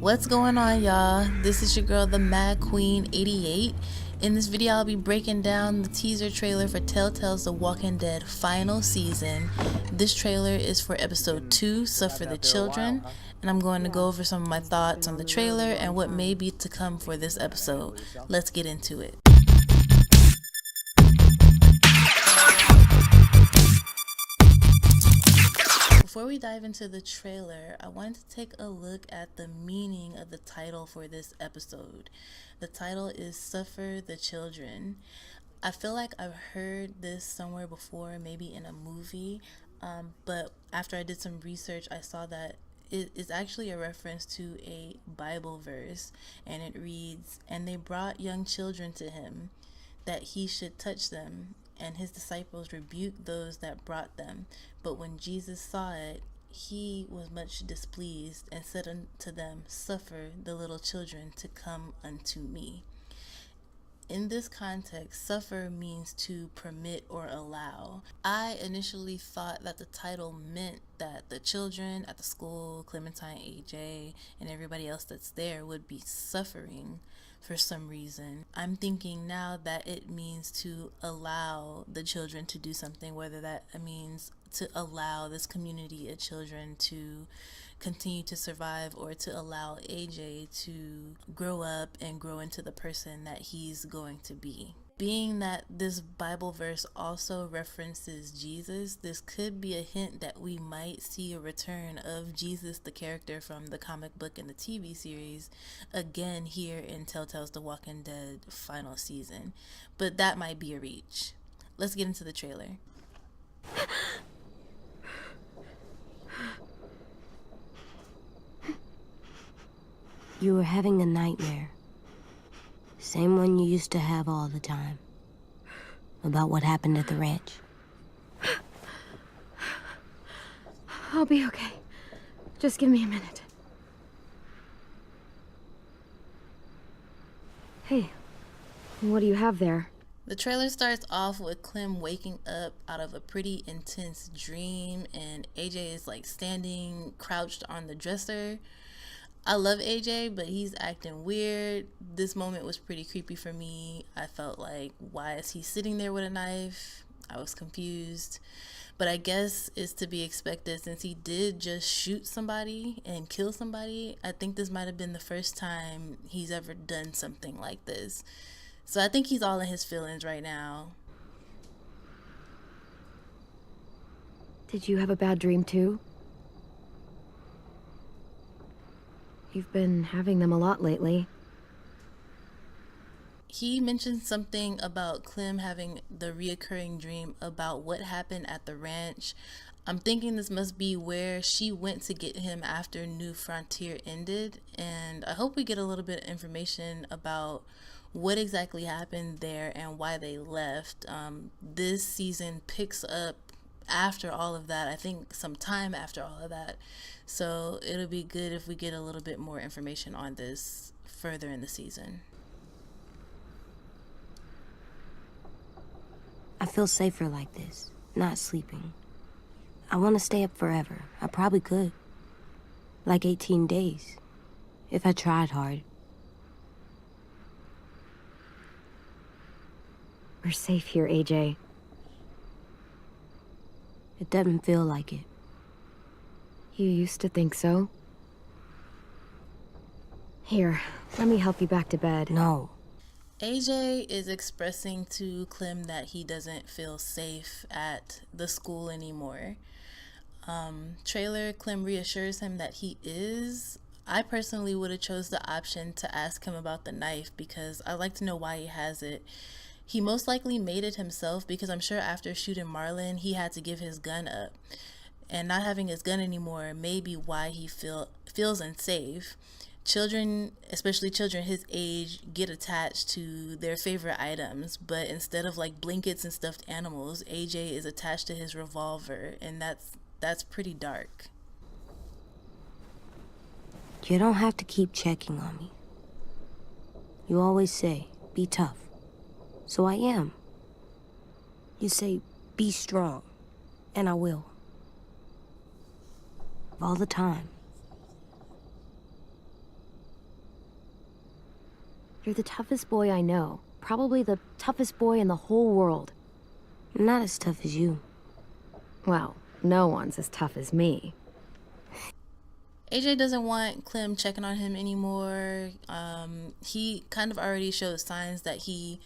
What's going on, y'all? This is your girl, the Mad Queen 88. In this video, I'll be breaking down the teaser trailer for Telltale's The Walking Dead final season. This trailer is for episode 2, Suffer the Children, and I'm going to go over some of my thoughts on the trailer and what may be to come for this episode. Let's get into it. Before we dive into the trailer, I wanted to take a look at the meaning of the title for this episode. The title is Suffer the Children. I feel like I've heard this somewhere before, maybe in a movie, but after I did some research, I saw that it is actually a reference to a Bible verse, and it reads, "And they brought young children to him, that he should touch them, and his disciples rebuked those that brought them. But when Jesus saw it, he was much displeased, and said unto them, Suffer the little children to come unto me." In this context, suffer means to permit or allow. I initially thought that the title meant that the children at the school, Clementine, AJ, and everybody else that's there would be suffering for some reason. I'm thinking now that it means to allow the children to do something, whether that means to allow this community of children to continue to survive, or to allow AJ to grow up and grow into the person that he's going to be. Being that this Bible verse also references Jesus, this could be a hint that we might see a return of Jesus, the character from the comic book and the TV series, again here in Telltale's The Walking Dead final season. But that might be a reach. Let's get into the trailer. You were having a nightmare. Same one you used to have all the time. About what happened at the ranch. I'll be okay. Just give me a minute. Hey, what do you have there? The trailer starts off with Clem waking up out of a pretty intense dream, and AJ is like standing crouched on the dresser. I love AJ, but he's acting weird. This moment was pretty creepy for me. I felt like, why is he sitting there with a knife? I was confused. But I guess it's to be expected since he did just shoot somebody and kill somebody. I think this might have been the first time he's ever done something like this. So I think he's all in his feelings right now. Did you have a bad dream too? You've been having them a lot lately. He mentioned something about Clem having the reoccurring dream about what happened at the ranch. I'm thinking this must be where she went to get him after New Frontier ended, and I hope we get a little bit of information about what exactly happened there and why they left. This season picks up after all of that, I think some time after all of that. So it'll be good if we get a little bit more information on this further in the season. I feel safer like this, not sleeping. I want to stay up forever. I probably could. Like 18 days, if I tried hard. We're safe here, AJ. It doesn't feel like it. You used to think so? Here, let me help you back to bed. No. AJ is expressing to Clem that he doesn't feel safe at the school anymore. Trailer, Clem reassures him that he is. I personally would have chose the option to ask him about the knife because I'd like to know why he has it. He most likely made it himself because I'm sure after shooting Marlon, he had to give his gun up. And not having his gun anymore may be why he feels unsafe. Children, especially children his age, get attached to their favorite items, but instead of like blankets and stuffed animals, AJ is attached to his revolver, and that's pretty dark. You don't have to keep checking on me. You always say, be tough. So I am. You say, be strong. And I will. All the time. You're the toughest boy I know. Probably the toughest boy in the whole world. Not as tough as you. Well, no one's as tough as me. AJ doesn't want Clem checking on him anymore. He kind of already shows signs that he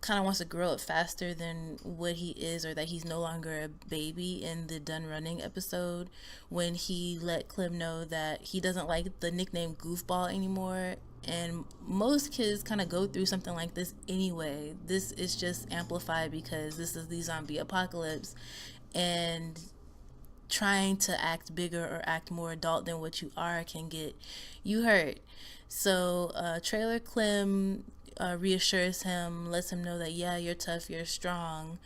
kind of wants to grow up faster than what he is, or that he's no longer a baby in the Done Running episode, when he let Clem know that he doesn't like the nickname Goofball anymore. And most kids kind of go through something like this anyway. This is just amplified because this is the zombie apocalypse, and trying to act bigger or act more adult than what you are can get you hurt. So Trailer Clem reassures him, lets him know that, yeah, you're tough, you're strong.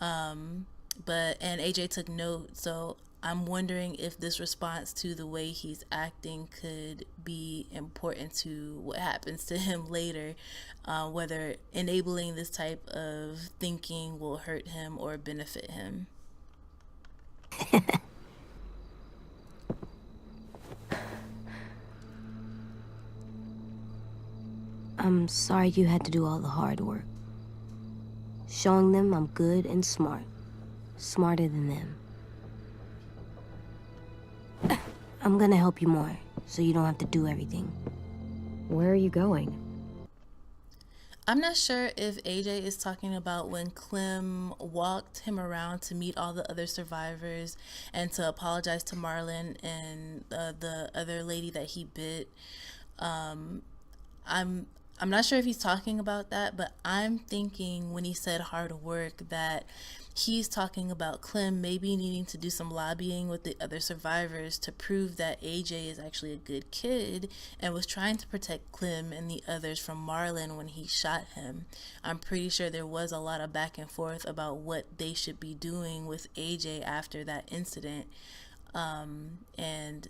And AJ took note, so I'm wondering if this response to the way he's acting could be important to what happens to him later, whether enabling this type of thinking will hurt him or benefit him. I'm sorry you had to do all the hard work. Showing them I'm good and smart. Smarter than them. I'm gonna help you more, so you don't have to do everything. Where are you going? I'm not sure if AJ is talking about when Clem walked him around to meet all the other survivors and to apologize to Marlon and the other lady that he bit. I'm not sure if he's talking about that, but I'm thinking when he said hard work that he's talking about Clem maybe needing to do some lobbying with the other survivors to prove that AJ is actually a good kid and was trying to protect Clem and the others from Marlon when he shot him. I'm pretty sure there was a lot of back and forth about what they should be doing with AJ after that incident. And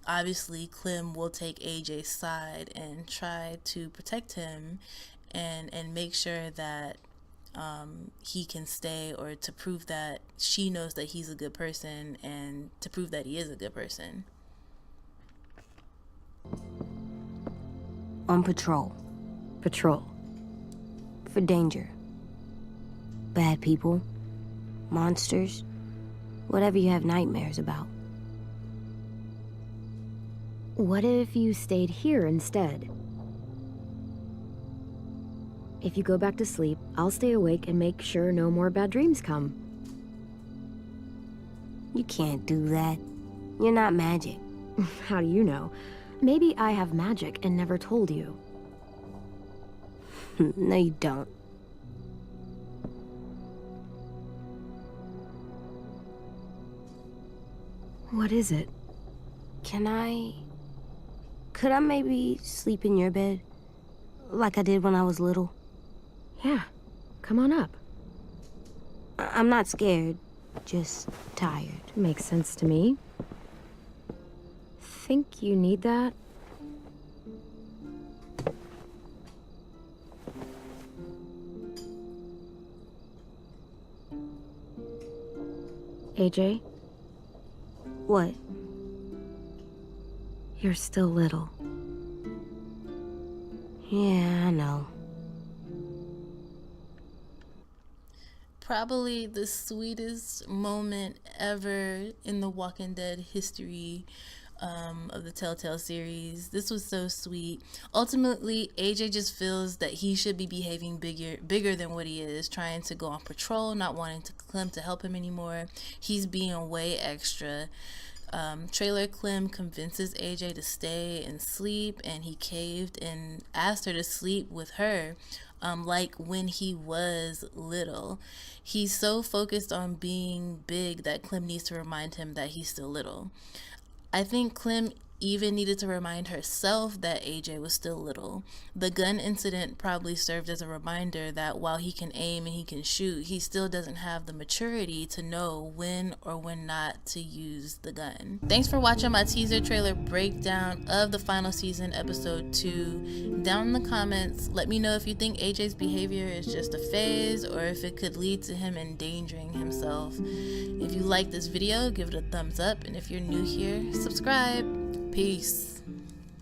obviously Clem will take AJ's side and try to protect him and make sure that he can stay, or to prove that she knows that he's a good person and to prove that he is a good person. On patrol. Patrol. For danger. Bad people. Monsters. Whatever you have nightmares about. What if you stayed here instead? If you go back to sleep, I'll stay awake and make sure no more bad dreams come. You can't do that. You're not magic. How do you know? Maybe I have magic and never told you. No, you don't. What is it? Could I maybe sleep in your bed? Like I did when I was little? Yeah, come on up. I'm not scared, just tired. Makes sense to me. Think you need that? AJ? What? You're still little. Yeah, I know. Probably the sweetest moment ever in the Walking Dead history of the Telltale series. This was so sweet. Ultimately, AJ just feels that he should be behaving bigger than what he is, trying to go on patrol, not wanting Clem to help him anymore. He's being way extra. Trailer Clem convinces AJ to stay and sleep, and he caved and asked her to sleep with her, like when he was little. He's so focused on being big that Clem needs to remind him that he's still little. I think Clem even needed to remind herself that AJ was still little. The gun incident probably served as a reminder that while he can aim and he can shoot, he still doesn't have the maturity to know when or when not to use the gun. Thanks for watching my teaser trailer breakdown of the final season, episode 2. Down in the comments, let me know if you think AJ's behavior is just a phase or if it could lead to him endangering himself. If you like this video, give it a thumbs up, and if you're new here, subscribe. Peace.